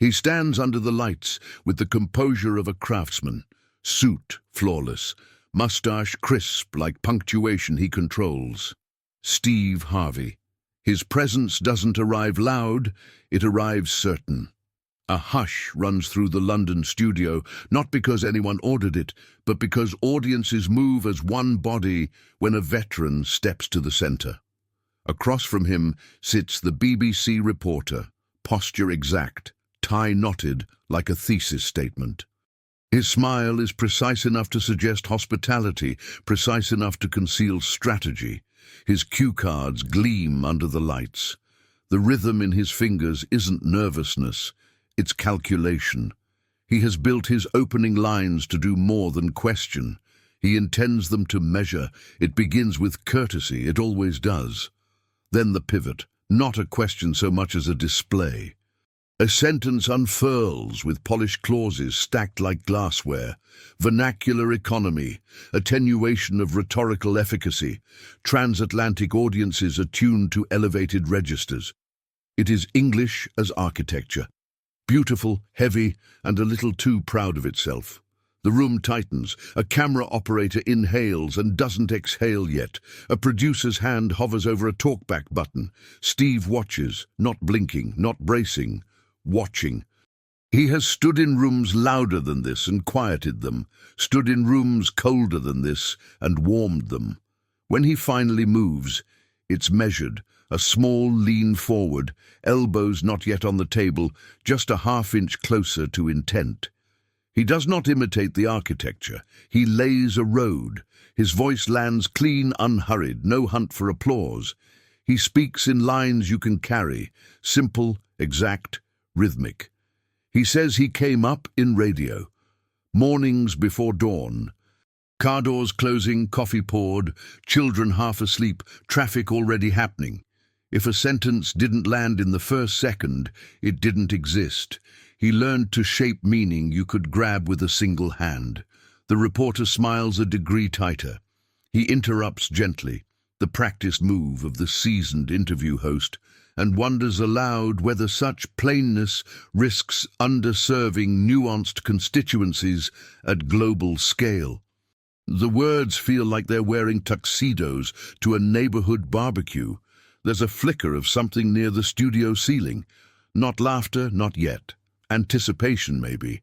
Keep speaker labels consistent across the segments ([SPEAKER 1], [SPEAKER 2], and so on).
[SPEAKER 1] He stands under the lights with the composure of a craftsman, suit flawless, mustache crisp like punctuation he controls. Steve Harvey. His presence doesn't arrive loud, it arrives certain. A hush runs through the London studio, not because anyone ordered it, but because audiences move as one body when a veteran steps to the centre. Across from him sits the BBC reporter, posture exact, tie knotted like a thesis statement. His smile is precise enough to suggest hospitality, precise enough to conceal strategy. His cue cards gleam under the lights. The rhythm in his fingers isn't nervousness, it's calculation. He has built his opening lines to do more than question. He intends them to measure. It begins with courtesy, it always does. Then the pivot, not a question so much as a display. A sentence unfurls with polished clauses stacked like glassware. Vernacular economy, attenuation of rhetorical efficacy, transatlantic audiences attuned to elevated registers. It is English as architecture. Beautiful, heavy, and a little too proud of itself. The room tightens. A camera operator inhales and doesn't exhale yet. A producer's hand hovers over a talkback button. Steve watches, not blinking, not bracing, watching. He has stood in rooms louder than this and quieted them, stood in rooms colder than this and warmed them. When he finally moves, it's measured, a small lean forward, elbows not yet on the table, just a half-inch closer to intent. He does not imitate the architecture. He lays a road. His voice lands clean, unhurried, no hunt for applause. He speaks in lines you can carry, simple, exact, rhythmic. He says he came up in radio. Mornings before dawn. Car doors closing, coffee poured, children half asleep, traffic already happening. If a sentence didn't land in the first second, it didn't exist. He learned to shape meaning you could grab with a single hand. The reporter smiles a degree tighter. He interrupts gently, the practiced move of the seasoned interview host, and wonders aloud whether such plainness risks underserving nuanced constituencies at global scale. The words feel like they're wearing tuxedos to a neighborhood barbecue. There's a flicker of something near the studio ceiling. Not laughter, not yet. Anticipation, maybe.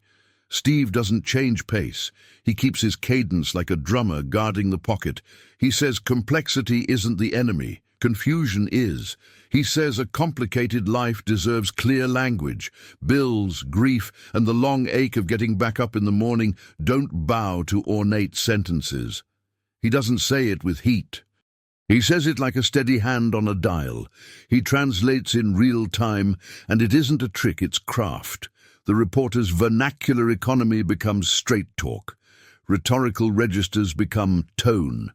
[SPEAKER 1] Steve doesn't change pace. He keeps his cadence like a drummer guarding the pocket. He says complexity isn't the enemy. Confusion is. He says a complicated life deserves clear language. Bills, grief, and the long ache of getting back up in the morning don't bow to ornate sentences. He doesn't say it with heat. He says it like a steady hand on a dial. He translates in real time, and it isn't a trick, it's craft. The reporter's vernacular economy becomes straight talk. Rhetorical registers become tone.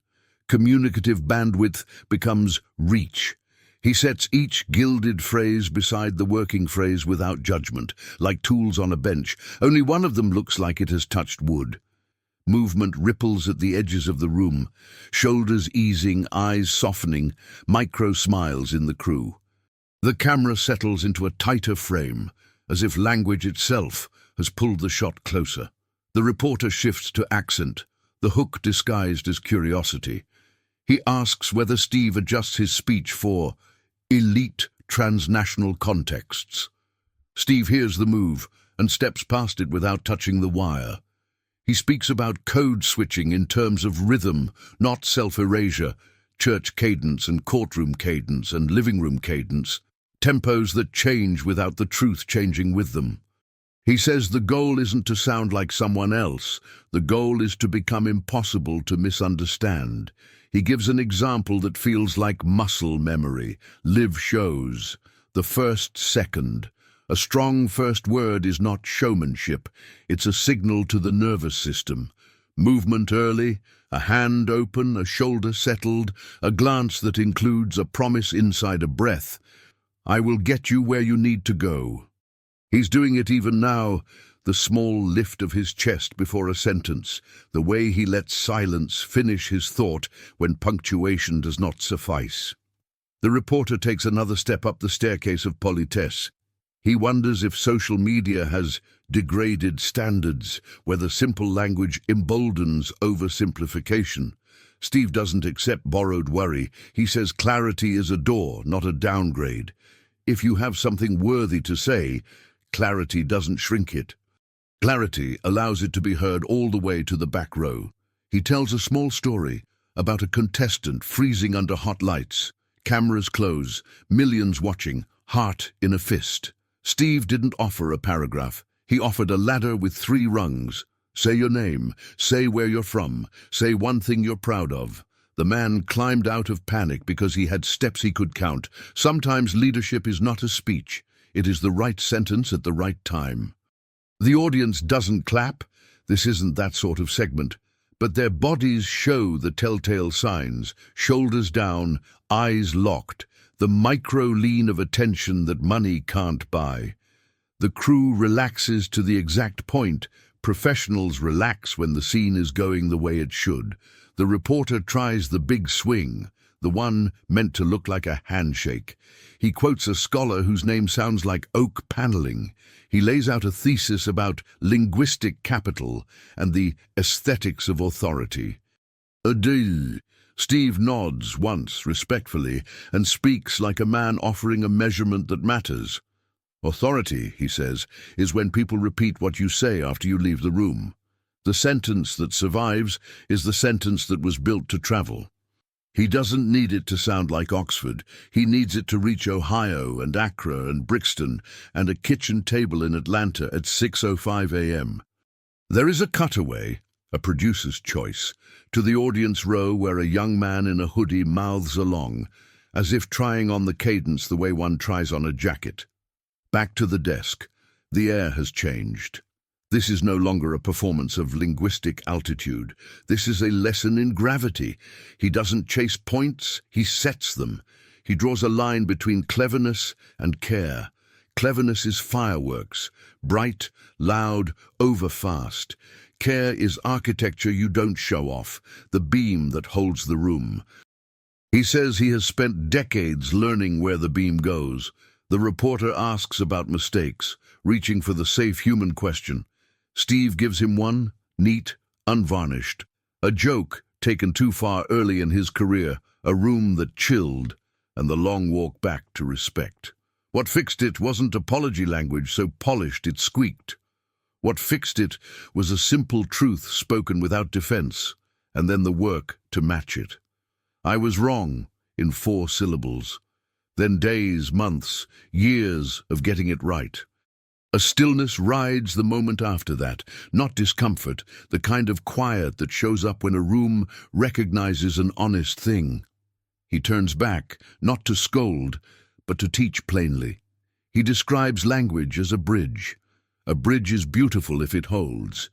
[SPEAKER 1] Communicative bandwidth becomes reach. He sets each gilded phrase beside the working phrase without judgment, like tools on a bench. Only one of them looks like it has touched wood. Movement ripples at the edges of the room, shoulders easing, eyes softening, micro smiles in the crew. The camera settles into a tighter frame, as if language itself has pulled the shot closer. The reporter shifts to accent, the hook disguised as curiosity. He asks whether Steve adjusts his speech for elite transnational contexts. Steve hears the move and steps past it without touching the wire. He speaks about code switching in terms of rhythm, not self-erasure, church cadence and courtroom cadence and living room cadence, tempos that change without the truth changing with them. He says the goal isn't to sound like someone else, the goal is to become impossible to misunderstand. He gives an example that feels like muscle memory, live shows, the first second. A strong first word is not showmanship, it's a signal to the nervous system. Movement early, a hand open, a shoulder settled, a glance that includes a promise inside a breath. I will get you where you need to go. He's doing it even now, the small lift of his chest before a sentence, the way he lets silence finish his thought when punctuation does not suffice. The reporter takes another step up the staircase of politesse. He wonders if social media has degraded standards, whether simple language emboldens oversimplification. Steve doesn't accept borrowed worry. He says clarity is a door, not a downgrade. If you have something worthy to say, clarity doesn't shrink it. Clarity allows it to be heard all the way to the back row. He tells a small story about a contestant freezing under hot lights. Cameras close, millions watching, heart in a fist. Steve didn't offer a paragraph. He offered a ladder with 3 rungs. Say your name, say where you're from, say one thing you're proud of. The man climbed out of panic because he had steps he could count. Sometimes leadership is not a speech. It is the right sentence at the right time. The audience doesn't clap. This isn't that sort of segment. But their bodies show the telltale signs. Shoulders down, eyes locked. The micro-lean of attention that money can't buy. The crew relaxes to the exact point. Professionals relax when the scene is going the way it should. The reporter tries the big swing, the one meant to look like a handshake. He quotes a scholar whose name sounds like oak paneling. He lays out a thesis about linguistic capital and the aesthetics of authority. A deal. Steve nods once, respectfully, and speaks like a man offering a measurement that matters. Authority, he says, is when people repeat what you say after you leave the room. The sentence that survives is the sentence that was built to travel. He doesn't need it to sound like Oxford. He needs it to reach Ohio and Accra and Brixton and a kitchen table in Atlanta at 6:05 a.m. There is a cutaway, a producer's choice, to the audience row where a young man in a hoodie mouths along, as if trying on the cadence the way one tries on a jacket. Back to the desk. The air has changed. This is no longer a performance of linguistic altitude. This is a lesson in gravity. He doesn't chase points, he sets them. He draws a line between cleverness and care. Cleverness is fireworks, bright, loud, over-fast. Care is architecture you don't show off, the beam that holds the room. He says he has spent decades learning where the beam goes. The reporter asks about mistakes, reaching for the safe human question. Steve gives him one, neat, unvarnished. A joke taken too far early in his career, a room that chilled, and the long walk back to respect. What fixed it wasn't apology language so polished it squeaked. What fixed it was a simple truth spoken without defense, and then the work to match it. I was wrong, in 4 syllables. Then days, months, years of getting it right. A stillness rides the moment after that, not discomfort, the kind of quiet that shows up when a room recognizes an honest thing. He turns back, not to scold, but to teach plainly. He describes language as a bridge. A bridge is beautiful if it holds.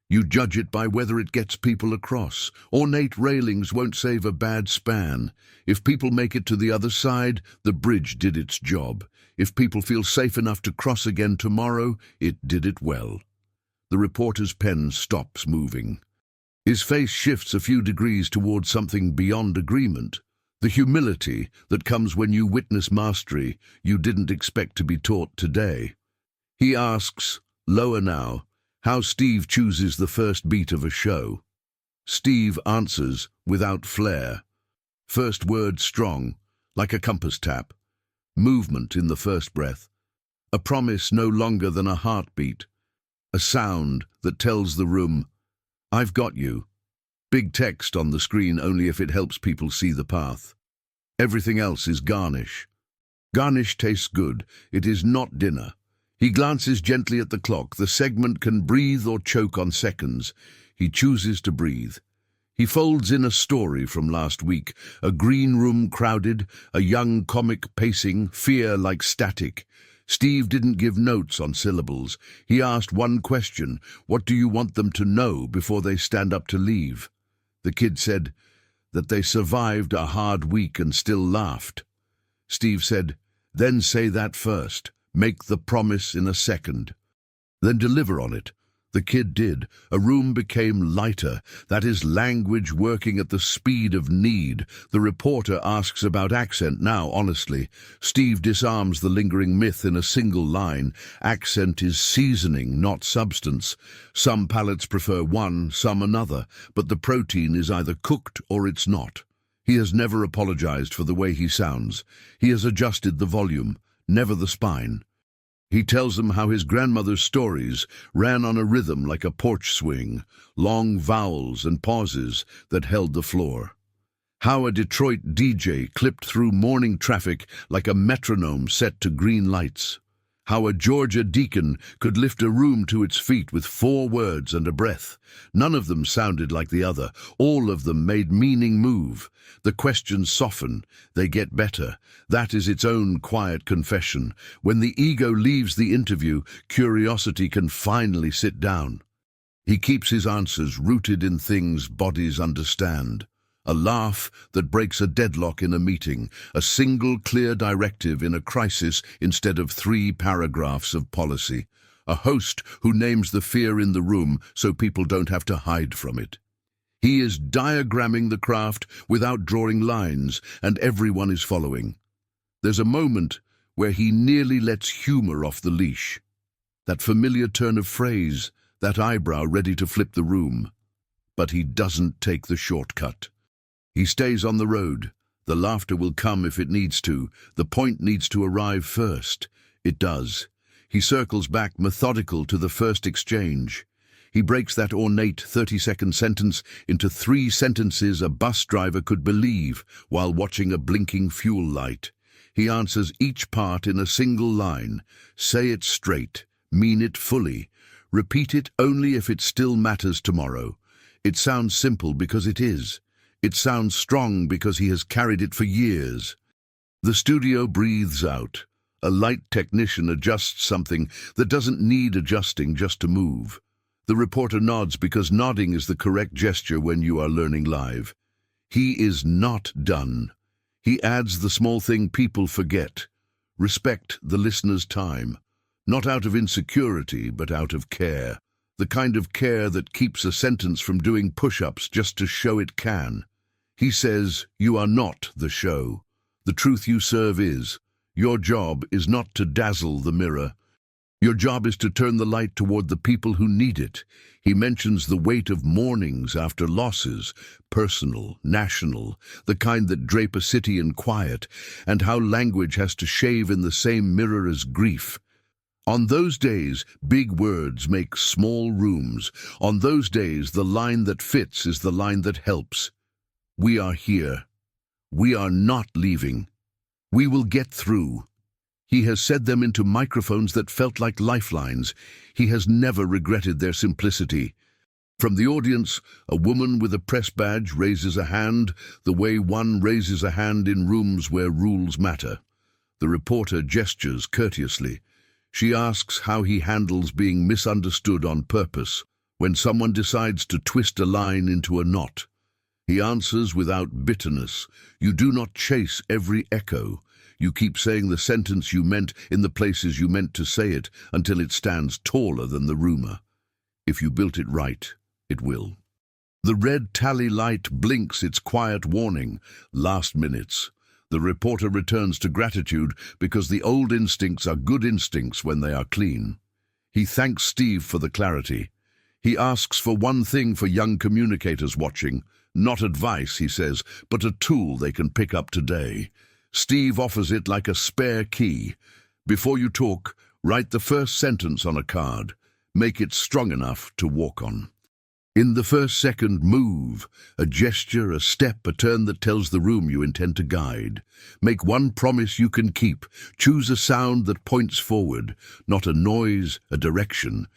[SPEAKER 1] You judge it by whether it gets people across. Ornate railings won't save a bad span. If people make it to the other side, the bridge did its job. If people feel safe enough to cross again tomorrow, it did it well. The reporter's pen stops moving. His face shifts a few degrees towards something beyond agreement. The humility that comes when you witness mastery you didn't expect to be taught today. He asks, lower now, how Steve chooses the first beat of a show. Steve answers without flair. First word strong, like a compass tap. Movement in the first breath. A promise no longer than a heartbeat. A sound that tells the room, I've got you. Big text on the screen only if it helps people see the path. Everything else is garnish. Garnish tastes good. It is not dinner. He glances gently at the clock. The segment can breathe or choke on seconds. He chooses to breathe. He folds in a story from last week. A green room crowded, a young comic pacing, fear like static. Steve didn't give notes on syllables. He asked one question, what do you want them to know before they stand up to leave? The kid said that they survived a hard week and still laughed. Steve said, then say that first. Make the promise in a second. Then deliver on it. The kid did. A room became lighter. That is language working at the speed of need. The reporter asks about accent now, honestly. Steve disarms the lingering myth in a single line. Accent is seasoning, not substance. Some palates prefer one, some another, but the protein is either cooked or it's not. He has never apologized for the way he sounds. He has adjusted the volume, never the spine. He tells them how his grandmother's stories ran on a rhythm like a porch swing, long vowels and pauses that held the floor. How a Detroit DJ clipped through morning traffic like a metronome set to green lights. How a Georgia deacon could lift a room to its feet with 4 words and a breath. None of them sounded like the other. All of them made meaning move. The questions soften. They get better. That is its own quiet confession. When the ego leaves the interview, curiosity can finally sit down. He keeps his answers rooted in things bodies understand. A laugh that breaks a deadlock in a meeting, a single clear directive in a crisis instead of 3 paragraphs of policy, a host who names the fear in the room so people don't have to hide from it. He is diagramming the craft without drawing lines, and everyone is following. There's a moment where he nearly lets humor off the leash. That familiar turn of phrase, that eyebrow ready to flip the room. But he doesn't take the shortcut. He stays on the road. The laughter will come if it needs to. The point needs to arrive first. It does. He circles back methodical to the first exchange. He breaks that ornate 30-second sentence into 3 sentences a bus driver could believe while watching a blinking fuel light. He answers each part in a single line. Say it straight. Mean it fully. Repeat it only if it still matters tomorrow. It sounds simple because it is. It sounds strong because he has carried it for years. The studio breathes out. A light technician adjusts something that doesn't need adjusting just to move. The reporter nods because nodding is the correct gesture when you are learning live. He is not done. He adds the small thing people forget. Respect the listener's time. Not out of insecurity, but out of care. The kind of care that keeps a sentence from doing push-ups just to show it can. He says, you are not the show. The truth you serve is. Your job is not to dazzle the mirror. Your job is to turn the light toward the people who need it. He mentions the weight of mournings after losses, personal, national, the kind that drape a city in quiet, and how language has to shave in the same mirror as grief. On those days, big words make small rooms. On those days, the line that fits is the line that helps. We are here. We are not leaving. We will get through. He has said them into microphones that felt like lifelines. He has never regretted their simplicity. From the audience, a woman with a press badge raises a hand, the way one raises a hand in rooms where rules matter. The reporter gestures courteously. She asks how he handles being misunderstood on purpose, when someone decides to twist a line into a knot. He answers without bitterness. You do not chase every echo. You keep saying the sentence you meant in the places you meant to say it until it stands taller than the rumor. If you built it right, it will. The red tally light blinks its quiet warning. Last minutes. The reporter returns to gratitude because the old instincts are good instincts when they are clean. He thanks Steve for the clarity. He asks for one thing for young communicators watching. Not advice, he says, but a tool they can pick up today. Steve offers it like a spare key. Before you talk, write the first sentence on a card. Make it strong enough to walk on. In the first second, move. A gesture, a step, a turn that tells the room you intend to guide. Make one promise you can keep. Choose a sound that points forward, not a noise, a direction.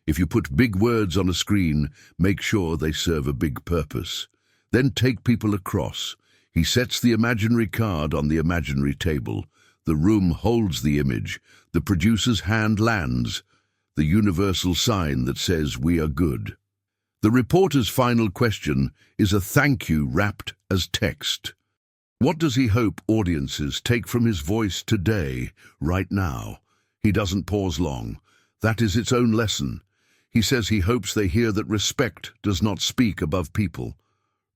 [SPEAKER 1] If you put big words on a screen, make sure they serve a big purpose. Then take people across. He sets the imaginary card on the imaginary table. The room holds the image. The producer's hand lands. The universal sign that says we are good. The reporter's final question is a thank you wrapped as text. What does he hope audiences take from his voice today, right now? He doesn't pause long. That is its own lesson. He says he hopes they hear that respect does not speak above people.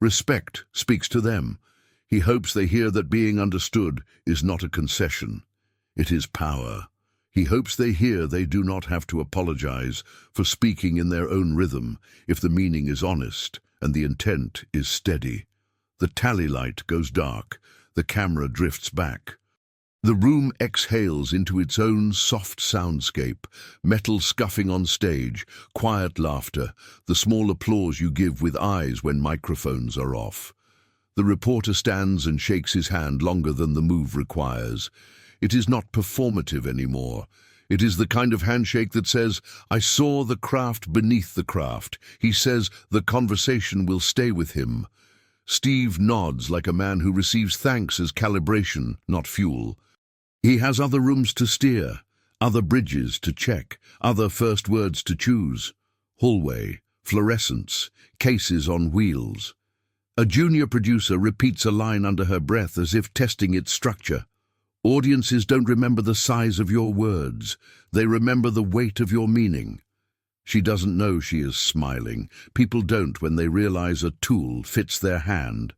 [SPEAKER 1] Respect speaks to them. He hopes they hear that being understood is not a concession. It is power. He hopes they hear they do not have to apologize for speaking in their own rhythm if the meaning is honest and the intent is steady. The tally light goes dark. The camera drifts back. The room exhales into its own soft soundscape, metal scuffing on stage, quiet laughter, the small applause you give with eyes when microphones are off. The reporter stands and shakes his hand longer than the move requires. It is not performative anymore. It is the kind of handshake that says, "I saw the craft beneath the craft." He says the conversation will stay with him. Steve nods like a man who receives thanks as calibration, not fuel. He has other rooms to steer, other bridges to check, other first words to choose. Hallway, fluorescence, cases on wheels. A junior producer repeats a line under her breath as if testing its structure. Audiences don't remember the size of your words. They remember the weight of your meaning. She doesn't know she is smiling. People don't when they realize a tool fits their hand.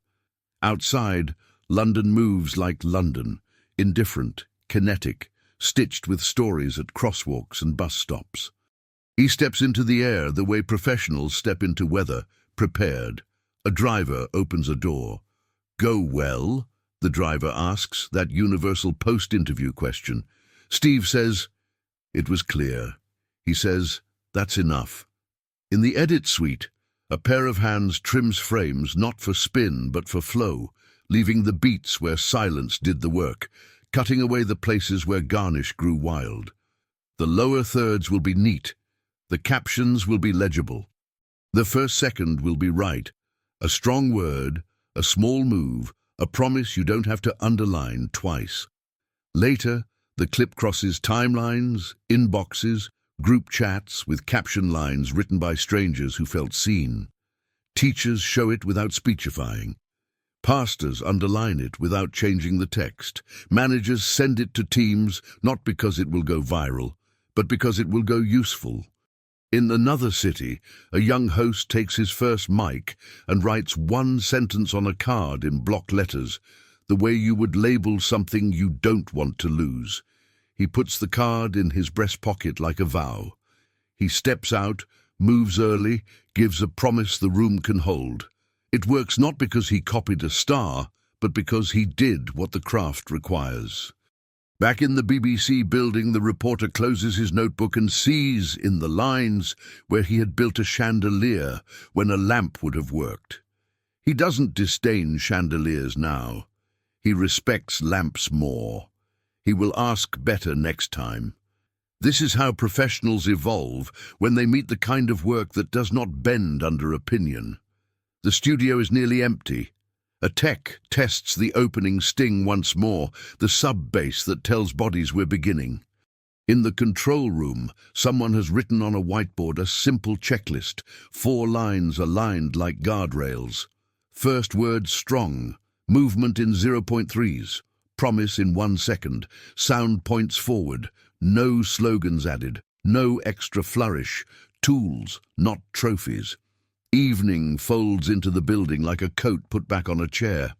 [SPEAKER 1] Outside, London moves like London, indifferent, kinetic, stitched with stories at crosswalks and bus stops. He steps into the air the way professionals step into weather, prepared. A driver opens a door. "Go well?" the driver asks, that universal post-interview question. Steve says, "It was clear." He says, "That's enough." In the edit suite, a pair of hands trims frames not for spin but for flow, leaving the beats where silence did the work, cutting away the places where garnish grew wild. The lower thirds will be neat. The captions will be legible. The first second will be right. A strong word, a small move, a promise you don't have to underline twice. Later, the clip crosses timelines, inboxes, group chats with caption lines written by strangers who felt seen. Teachers show it without speechifying. Pastors underline it without changing the text. Managers send it to teams not because it will go viral, but because it will go useful. In another city, a young host takes his first mic and writes one sentence on a card in block letters, the way you would label something you don't want to lose. He puts the card in his breast pocket like a vow. He steps out, moves early, gives a promise the room can hold. It works not because he copied a star, but because he did what the craft requires. Back in the BBC building, the reporter closes his notebook and sees in the lines where he had built a chandelier when a lamp would have worked. He doesn't disdain chandeliers now. He respects lamps more. He will ask better next time. This is how professionals evolve when they meet the kind of work that does not bend under opinion. The studio is nearly empty. A tech tests the opening sting once more, the sub-bass that tells bodies we're beginning. In the control room, someone has written on a whiteboard a simple checklist, 4 lines aligned like guardrails. First word strong, movement in 0.3s, promise in 1 second, sound points forward, no slogans added, no extra flourish, tools, not trophies. Evening folds into the building like a coat put back on a chair.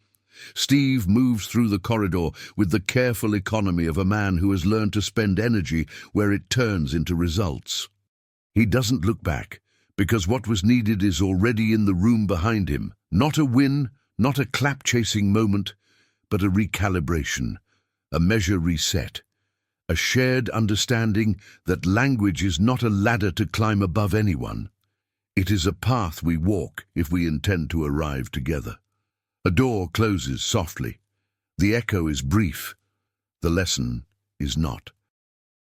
[SPEAKER 1] Steve moves through the corridor with the careful economy of a man who has learned to spend energy where it turns into results. He doesn't look back, because what was needed is already in the room behind him. Not a win, not a clap-chasing moment, but a recalibration, a measure reset, a shared understanding that language is not a ladder to climb above anyone. It is a path we walk if we intend to arrive together. A door closes softly. The echo is brief. The lesson is not.